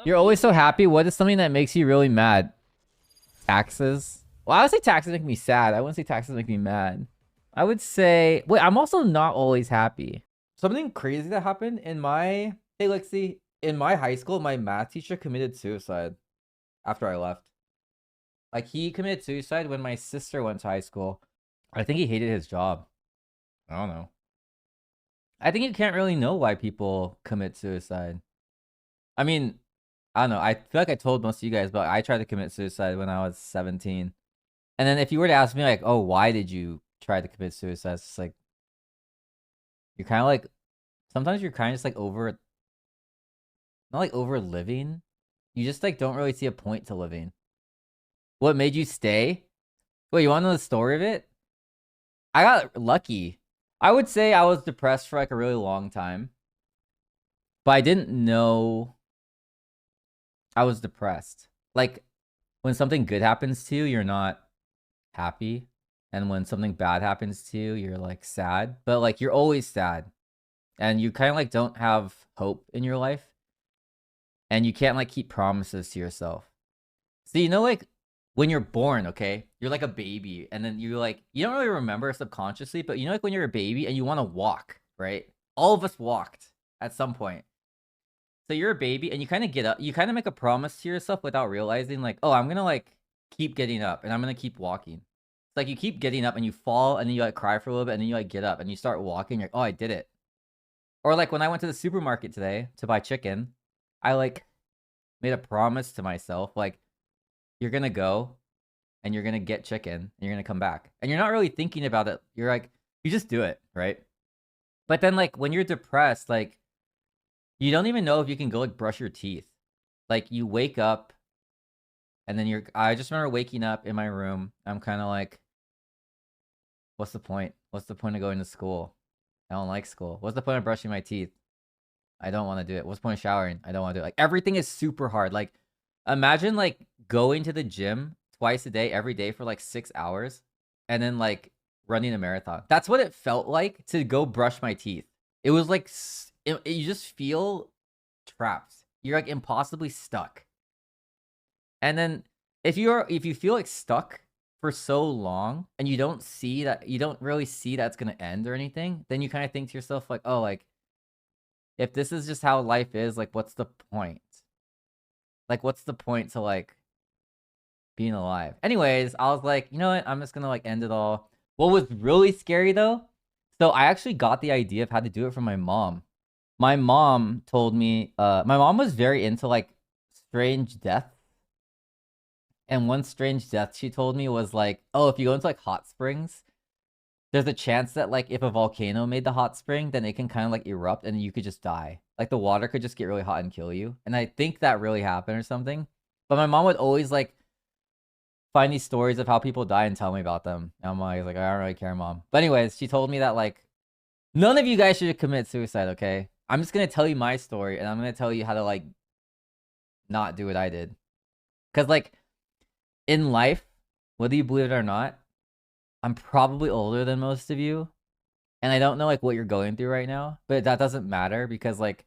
You're always so happy. What is something that makes you really mad? Taxes. Well, I would say taxes make me sad. I wouldn't say taxes make me mad. I would say, wait, I'm also not always happy. Something crazy that happened in my, hey, Lexi, in my high school, my math teacher committed suicide after I left. Like, he committed suicide when my sister went to high school. I think he hated his job. I don't know. I think you can't really know why people commit suicide. I mean, I don't know. I feel like I told most of you guys, but I tried to commit suicide when I was 17. And then if you were to ask me, like, oh, why did you try to commit suicide? It's just like, you're kind of like, sometimes you're kind of just like over, not like over living. You just like don't really see a point to living. What made you stay? Wait, you want to know the story of it? I got lucky. I would say I was depressed for like a really long time, but I didn't know I was depressed. Like, when something good happens to you, you're not happy. And when something bad happens to you, you're like sad. But like, you're always sad. And you kind of like don't have hope in your life. And you can't like keep promises to yourself. So, you know, like when you're born, okay, you're like a baby. And then you're like, you don't really remember subconsciously, but you know, like when you're a baby and you want to walk, right? All of us walked at some point. So you're a baby and you kind of get up, you kind of make a promise to yourself without realizing, like, oh, I'm gonna like keep getting up and I'm gonna keep walking. It's like you keep getting up and you fall and then you like cry for a little bit and then you like get up and you start walking. You're like, oh, I did it. Or like when I went to the supermarket today to buy chicken, I like made a promise to myself, like, you're gonna go and you're gonna get chicken and you're gonna come back. And you're not really thinking about it. You're like, you just do it, right? But then like when you're depressed, like you don't even know if you can go like brush your teeth. Like you wake up and then I just remember waking up in my room. I'm kind of like, what's the point? What's the point of going to school? I don't like school. What's the point of brushing my teeth? I don't want to do it. What's the point of showering? I don't want to do it. Like everything is super hard. Like imagine like going to the gym twice a day, every day for like 6 hours and then like running a marathon. That's what it felt like to go brush my teeth. It was like, you just feel trapped. You're like impossibly stuck. And then if you feel like stuck for so long and you don't really see that's gonna end or anything, then you kind of think to yourself like, oh, like if this is just how life is, like what's the point? Like what's the point to like being alive? Anyways, I was like, you know what? I'm just gonna like end it all. What was really scary though? So I actually got the idea of how to do it from my mom. My mom told me, my mom was very into like strange death. And one strange death she told me was like, oh, if you go into like hot springs, there's a chance that like if a volcano made the hot spring, then it can kind of like erupt and you could just die. Like the water could just get really hot and kill you. And I think that really happened or something. But my mom would always like find these stories of how people die and tell me about them. And I'm always like, I don't really care, mom. But anyways, she told me that like none of you guys should commit suicide, okay? I'm just gonna tell you my story and I'm gonna tell you how to like not do what I did. Cause like in life, whether you believe it or not, I'm probably older than most of you. And I don't know like what you're going through right now, but that doesn't matter because like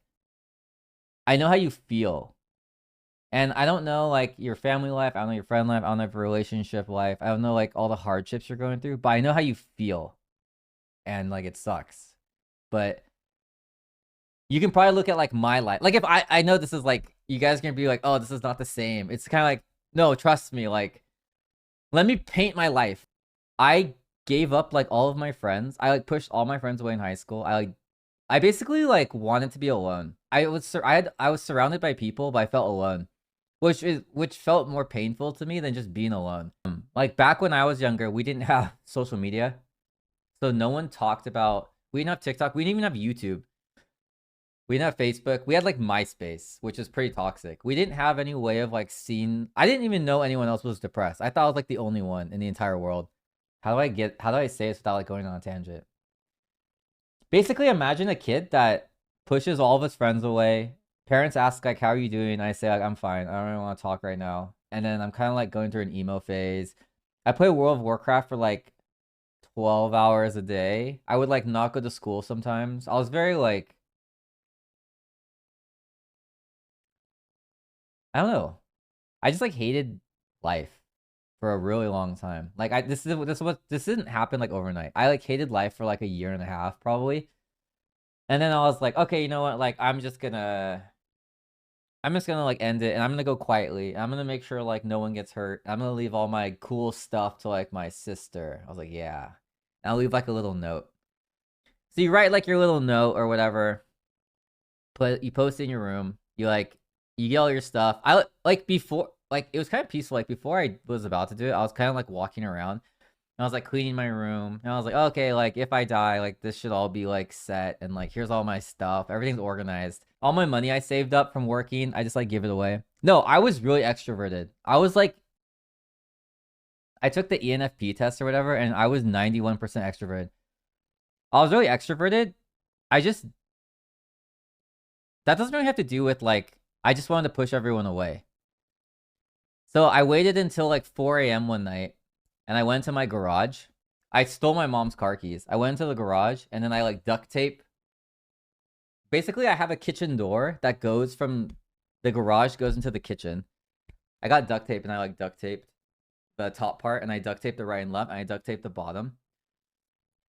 I know how you feel. And I don't know like your family life, I don't know your friend life, I don't know your relationship life. I don't know like all the hardships you're going through, but I know how you feel. And like it sucks. But you can probably look at like my life. Like if I know this is like you guys are gonna be like, oh, this is not the same. It's kind of like, no, trust me, like let me paint my life. I gave up like all of my friends. I like pushed all my friends away in high school. I basically like wanted to be alone. I was surrounded by people, but I felt alone, which felt more painful to me than just being alone. Like back when I was younger, we didn't have social media, so no one talked about. We didn't have TikTok. We didn't even have YouTube. We didn't have Facebook. We had like MySpace, which is pretty toxic. We didn't have any way of like seeing. I didn't even know anyone else was depressed. I thought I was like the only one in the entire world. How do I say this without like going on a tangent? Basically, imagine a kid that pushes all of his friends away. Parents ask like, "How are you doing?" I say like, "I'm fine. I don't really want to talk right now." And then I'm kind of like going through an emo phase. I play World of Warcraft for like 12 hours a day. I would like not go to school sometimes. I was very like I don't know. I just like hated life for a really long time. Like this didn't happen like overnight. I like hated life for like a year and a half probably. And then I was like, okay, you know what? Like I'm just gonna like end it and I'm gonna go quietly. I'm gonna make sure like no one gets hurt. I'm gonna leave all my cool stuff to like my sister. I was like, yeah. And I'll leave like a little note. So you write like your little note or whatever. You post it in your room. You get all your stuff. I like before like it was kind of peaceful. Like before I was about to do it, I was kind of like walking around. And I was like cleaning my room. And I was like, okay, like if I die, like this should all be like set and like here's all my stuff. Everything's organized. All my money I saved up from working, I just like give it away. No, I was really extroverted. I took the ENFP test or whatever, and I was 91% extroverted. I was really extroverted. I just that doesn't really have to do with like I just wanted to push everyone away. So I waited until like 4 a.m. one night and I went to my garage. I stole my mom's car keys. I went into the garage and then I like duct tape. Basically, I have a kitchen door that goes from the garage goes into the kitchen. I got duct tape and I like duct taped the top part and I duct taped the right and left and I duct taped the bottom.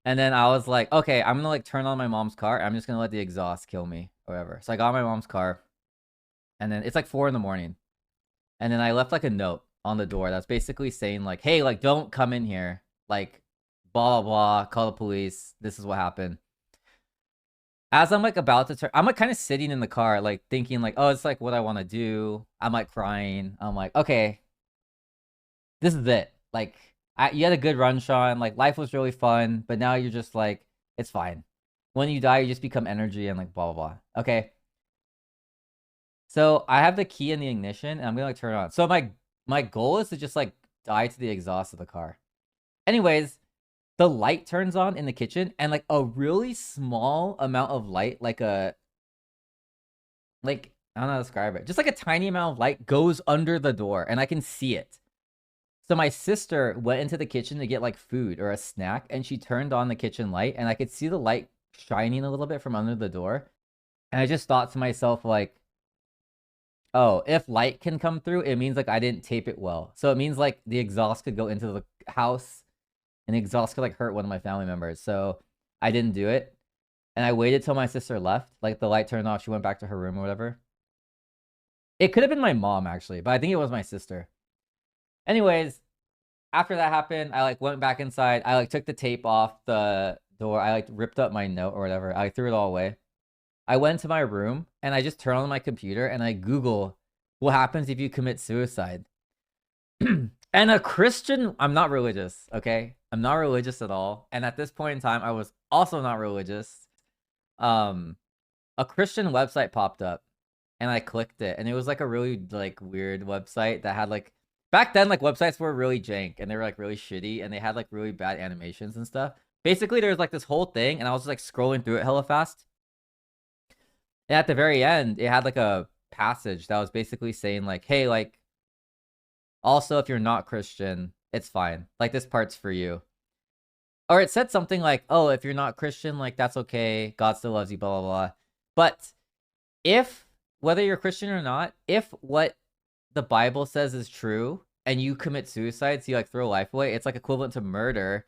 And then I was like, okay, I'm gonna like turn on my mom's car. I'm just gonna let the exhaust kill me or whatever. So I got my mom's car and then it's like 4 in the morning. And then I left like a note on the door that's basically saying like, hey, like don't come in here. Like blah blah blah, call the police. This is what happened. As I'm like about to turn, I'm like kind of sitting in the car, like thinking like, oh, it's like what I want to do. I'm like crying. I'm like, okay, this is it. Like you had a good run, Sean. Like life was really fun, but now you're just like, it's fine. When you die, you just become energy and like blah blah blah. Okay. So I have the key in the ignition and I'm gonna like turn it on. So my goal is to just like die to the exhaust of the car. Anyways, the light turns on in the kitchen and like a really small amount of light, like I don't know how to describe it. Just like a tiny amount of light goes under the door and I can see it. So my sister went into the kitchen to get like food or a snack and she turned on the kitchen light and I could see the light shining a little bit from under the door. And I just thought to myself like, oh, if light can come through, it means like I didn't tape it well. So it means like the exhaust could go into the house and the exhaust could like hurt one of my family members. So I didn't do it. And I waited till my sister left. Like the light turned off, she went back to her room or whatever. It could have been my mom actually, but I think it was my sister. Anyways, after that happened, I like went back inside. I like took the tape off the door. I like ripped up my note or whatever. I threw it all away. I went to my room and I just turned on my computer and I Google what happens if you commit suicide. And a Christian, I'm not religious, okay? I'm not religious at all. And at this point in time, I was also not religious. A Christian website popped up and I clicked it and it was like a really like weird website that had like back then like websites were really jank and they were like really shitty and they had like really bad animations and stuff. Basically, there was like this whole thing and I was just like scrolling through it hella fast. And at the very end, it had like a passage that was basically saying like, hey, like also if you're not Christian, it's fine. Like this part's for you. Or it said something like, oh, if you're not Christian, like that's okay. God still loves you, blah blah blah. But if whether you're Christian or not, if what the Bible says is true and you commit suicide, so you like throw life away, it's like equivalent to murder.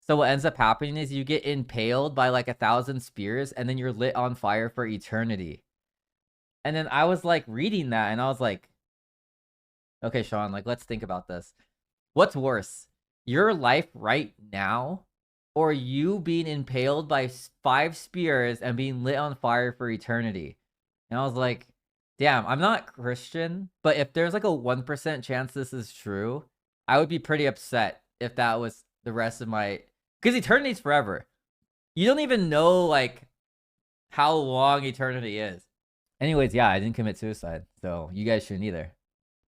So what ends up happening is you get impaled by like 1,000 spears and then you're lit on fire for eternity. And then I was like reading that and I was like, okay, Sean, like let's think about this. What's worse? Your life right now or you being impaled by 5 spears and being lit on fire for eternity? And I was like, damn, I'm not Christian, but if there's like a 1% chance this is true, I would be pretty upset if that was the rest of my... Because eternity's forever. You don't even know, like, how long eternity is. Anyways, yeah, I didn't commit suicide, so you guys shouldn't either.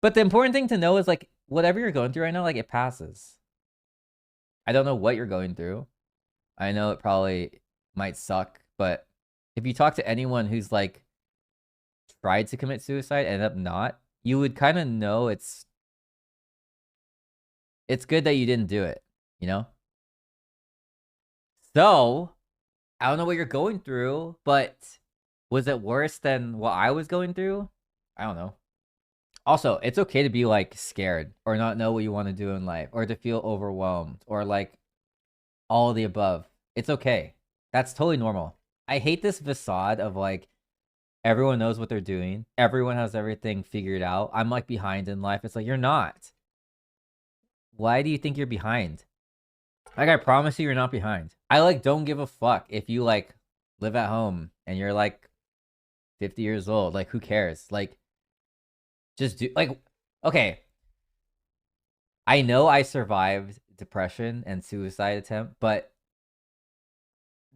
But the important thing to know is, like, whatever you're going through right now, like, it passes. I don't know what you're going through. I know it probably might suck, but if you talk to anyone who's, like, tried to commit suicide and ended up not, you would kind of know it's good that you didn't do it, you know? So, I don't know what you're going through, but was it worse than what I was going through? I don't know. Also, it's okay to be like scared or not know what you want to do in life or to feel overwhelmed or like all of the above. It's okay. That's totally normal. I hate this facade of like everyone knows what they're doing. Everyone has everything figured out. I'm like behind in life. It's like you're not. Why do you think you're behind? Like I promise you you're not behind. I like don't give a fuck if you like live at home and you're like 50 years old. Like who cares? Like just do like okay. I know I survived depression and suicide attempt, but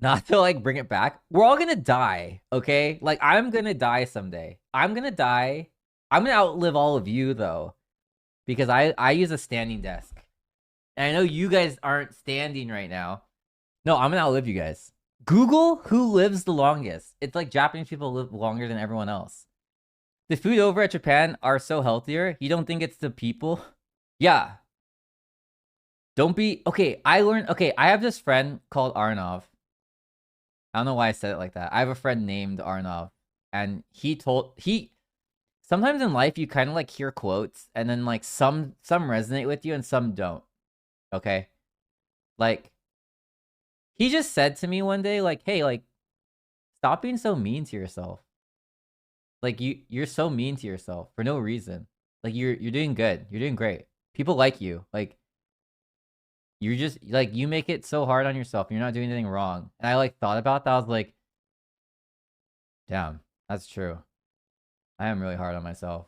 not to like bring it back. We're all gonna die, okay? Like I'm gonna die someday. I'm gonna die. I'm gonna outlive all of you though, because I use a standing desk, and I know you guys aren't standing right now. No, I'm gonna outlive you guys. Google who lives the longest. It's like Japanese people live longer than everyone else. The food over at Japan are so healthier. You don't think it's the people? Yeah. Don't be okay. I learned okay. I have this friend called Arnav. I don't know why I said it like that. I have a friend named Arnav, and he sometimes in life you kind of like hear quotes, and then like some resonate with you and some don't. Okay, like he just said to me one day, like, "Hey, like, stop being so mean to yourself. Like you're so mean to yourself for no reason. Like you're doing good. You're doing great. People like you. Like you're just like you make it so hard on yourself. You're not doing anything wrong." And I like thought about that. I was like, "Damn, that's true. I am really hard on myself."